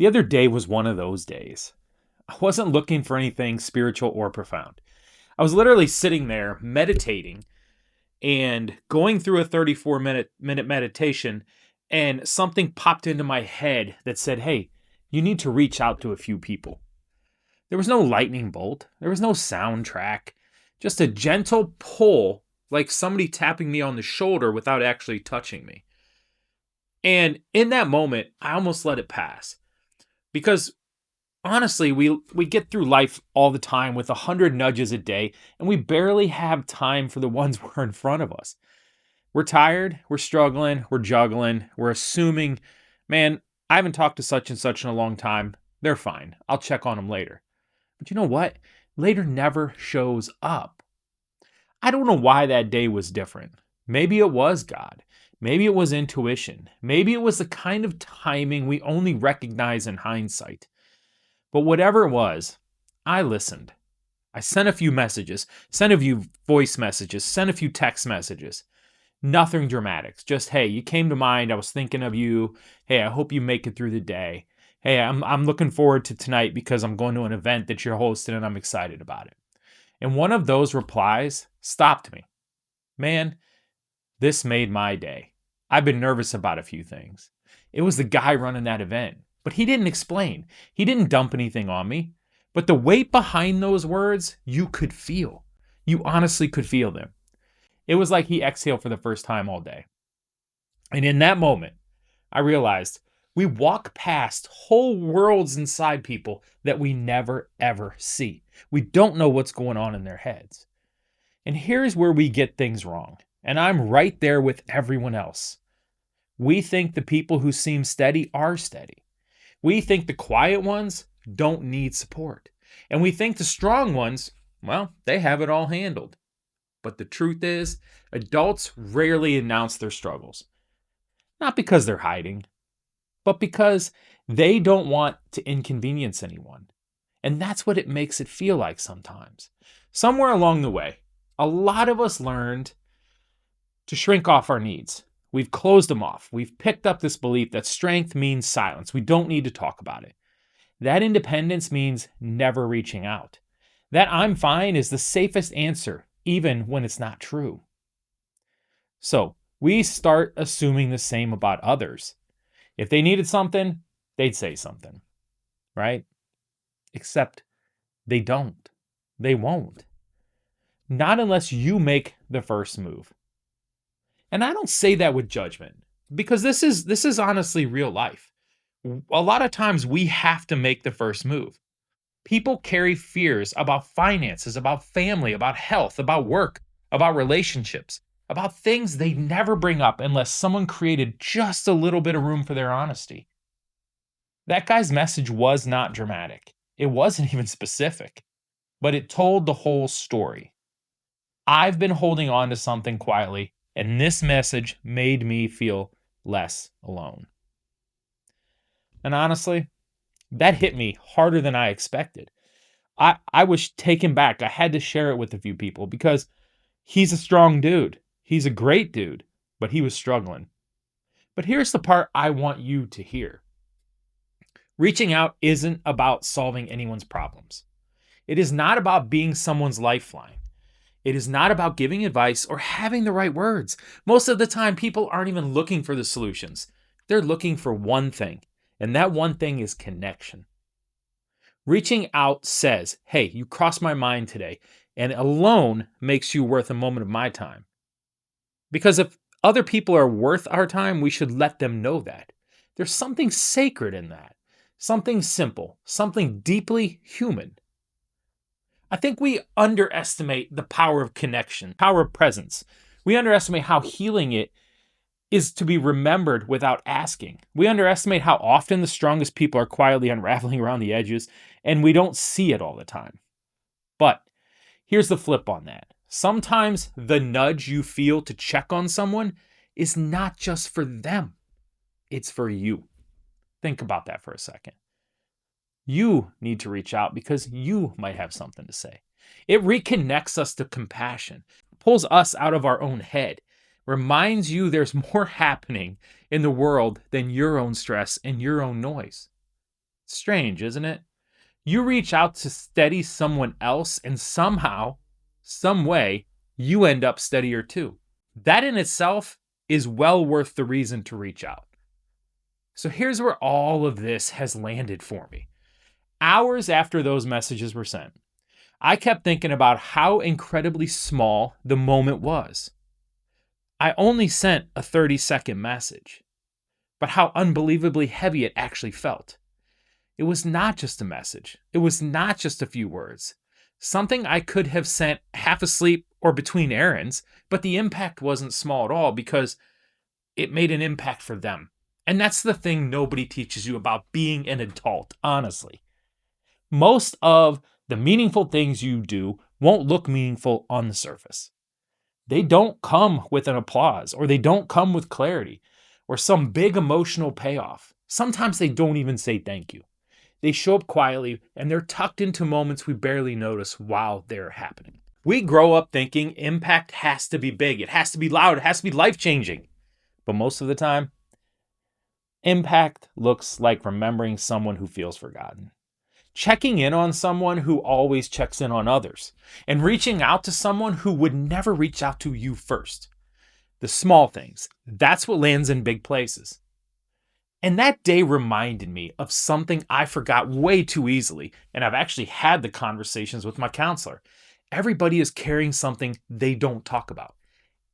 The other day was one of those days. I wasn't looking for anything spiritual or profound. I was literally sitting there meditating and going through a 34-minute meditation, and something popped into my head that said, "Hey, you need to reach out to a few people." There was no lightning bolt, there was no soundtrack, just a gentle pull, like somebody tapping me on the shoulder without actually touching me. And in that moment, I almost let it pass because honestly, we get through life all the time with 100 nudges a day, and we barely have time for the ones we're in front of us. We're tired, we're struggling, we're juggling, we're assuming, man, I haven't talked to such and such in a long time. They're fine. I'll check on them later. But you know what? Later never shows up. I don't know why that day was different. Maybe it was God. Maybe it was intuition. Maybe it was the kind of timing we only recognize in hindsight. But whatever it was, I listened. I sent a few messages, sent a few voice messages, sent a few text messages. Nothing dramatic. Just, hey, you came to mind. I was thinking of you. Hey, I hope you make it through the day. Hey, I'm looking forward to tonight because I'm going to an event that you're hosting and I'm excited about it. And one of those replies stopped me. Man, this made my day. I've been nervous about a few things. It was the guy running that event, but he didn't explain. He didn't dump anything on me. But the weight behind those words, you could feel. You honestly could feel them. It was like he exhaled for the first time all day. And in that moment, I realized we walk past whole worlds inside people that we never ever see. We don't know what's going on in their heads. And here's where we get things wrong. And I'm right there with everyone else. We think the people who seem steady are steady. We think the quiet ones don't need support. And we think the strong ones, well, they have it all handled. But the truth is, adults rarely announce their struggles. Not because they're hiding, but because they don't want to inconvenience anyone. And that's what it makes it feel like sometimes. Somewhere along the way, a lot of us learned to shrink off our needs. We've closed them off. We've picked up this belief that strength means silence. We don't need to talk about it. That independence means never reaching out. That I'm fine is the safest answer, even when it's not true. So we start assuming the same about others. If they needed something, they'd say something, right? Except they don't. They won't. Not unless you make the first move. And I don't say that with judgment because this is honestly real life. A lot of times we have to make the first move. People carry fears about finances, about family, about health, about work, about relationships, about things they never bring up unless someone created just a little bit of room for their honesty. That guy's message was not dramatic. It wasn't even specific, but it told the whole story. I've been holding on to something quietly, and this message made me feel less alone. And honestly, that hit me harder than I expected. I was taken back. I had to share it with a few people because he's a strong dude. He's a great dude, but he was struggling. But here's the part I want you to hear. Reaching out isn't about solving anyone's problems. It is not about being someone's lifeline. It is not about giving advice or having the right words. Most of the time, people aren't even looking for the solutions. They're looking for one thing, and that one thing is connection. Reaching out says, hey, you crossed my mind today, and alone makes you worth a moment of my time. Because if other people are worth our time, we should let them know that. There's something sacred in that, something simple, something deeply human. I think we underestimate the power of connection, power of presence. We underestimate how healing it is to be remembered without asking. We underestimate how often the strongest people are quietly unraveling around the edges, and we don't see it all the time. But here's the flip on that. Sometimes the nudge you feel to check on someone is not just for them, it's for you. Think about that for a second. You need to reach out because you might have something to say. It reconnects us to compassion, pulls us out of our own head, reminds you there's more happening in the world than your own stress and your own noise. Strange, isn't it? You reach out to steady someone else, and somehow, some way, you end up steadier too. That in itself is well worth the reason to reach out. So here's where all of this has landed for me. Hours after those messages were sent, I kept thinking about how incredibly small the moment was. I only sent a 30-second message, but how unbelievably heavy it actually felt. It was not just a message. It was not just a few words. Something I could have sent half asleep or between errands, but the impact wasn't small at all because it made an impact for them. And that's the thing nobody teaches you about being an adult, honestly. Most of the meaningful things you do won't look meaningful on the surface. They don't come with an applause, or they don't come with clarity, or some big emotional payoff. Sometimes they don't even say thank you. They show up quietly, and they're tucked into moments we barely notice while they're happening. We grow up thinking impact has to be big, it has to be loud, it has to be life-changing. But most of the time, impact looks like remembering someone who feels forgotten, checking in on someone who always checks in on others, and reaching out to someone who would never reach out to you first. The small things, that's what lands in big places. And that day reminded me of something I forgot way too easily, and I've actually had the conversations with my counselor. Everybody is carrying something they don't talk about.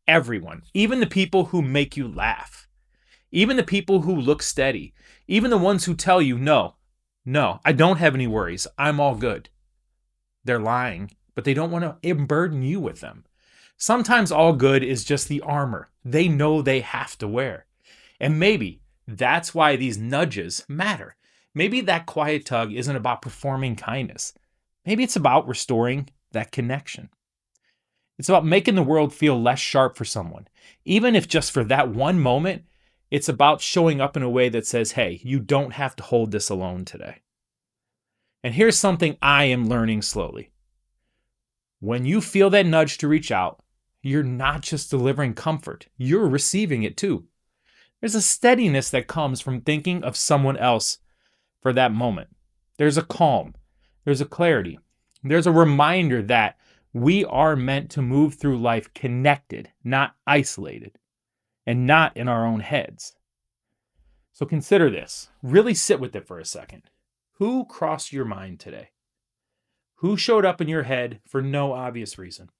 Everyone, even the people who make you laugh, even the people who look steady, even the ones who tell you, no, I don't have any worries, I'm all good. They're lying, but they don't want to burden you with them. Sometimes all good is just the armor they know they have to wear. And maybe that's why these nudges matter. Maybe that quiet tug isn't about performing kindness. Maybe it's about restoring that connection. It's about making the world feel less sharp for someone. Even if just for that one moment, it's about showing up in a way that says, hey, you don't have to hold this alone today. And here's something I am learning slowly. When you feel that nudge to reach out, you're not just delivering comfort, you're receiving it too. There's a steadiness that comes from thinking of someone else for that moment. There's a calm, there's a clarity, there's a reminder that we are meant to move through life connected, not isolated, and not in our own heads. So consider this. Really sit with it for a second. Who crossed your mind today? Who showed up in your head for no obvious reason?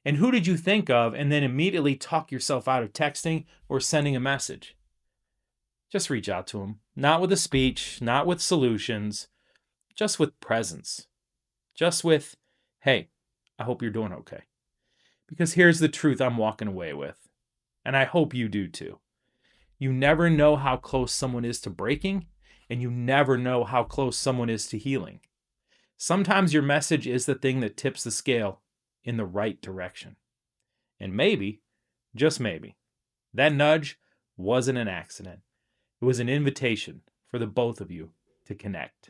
And who did you think of and then immediately talk yourself out of texting or sending a message? Just reach out to them. Not with a speech, not with solutions, just with presence. Just with, hey, I hope you're doing okay. Because here's the truth I'm walking away with, and I hope you do too. You never know how close someone is to breaking, and you never know how close someone is to healing. Sometimes your message is the thing that tips the scale in the right direction. And maybe, just maybe, that nudge wasn't an accident. It was an invitation for the both of you to connect.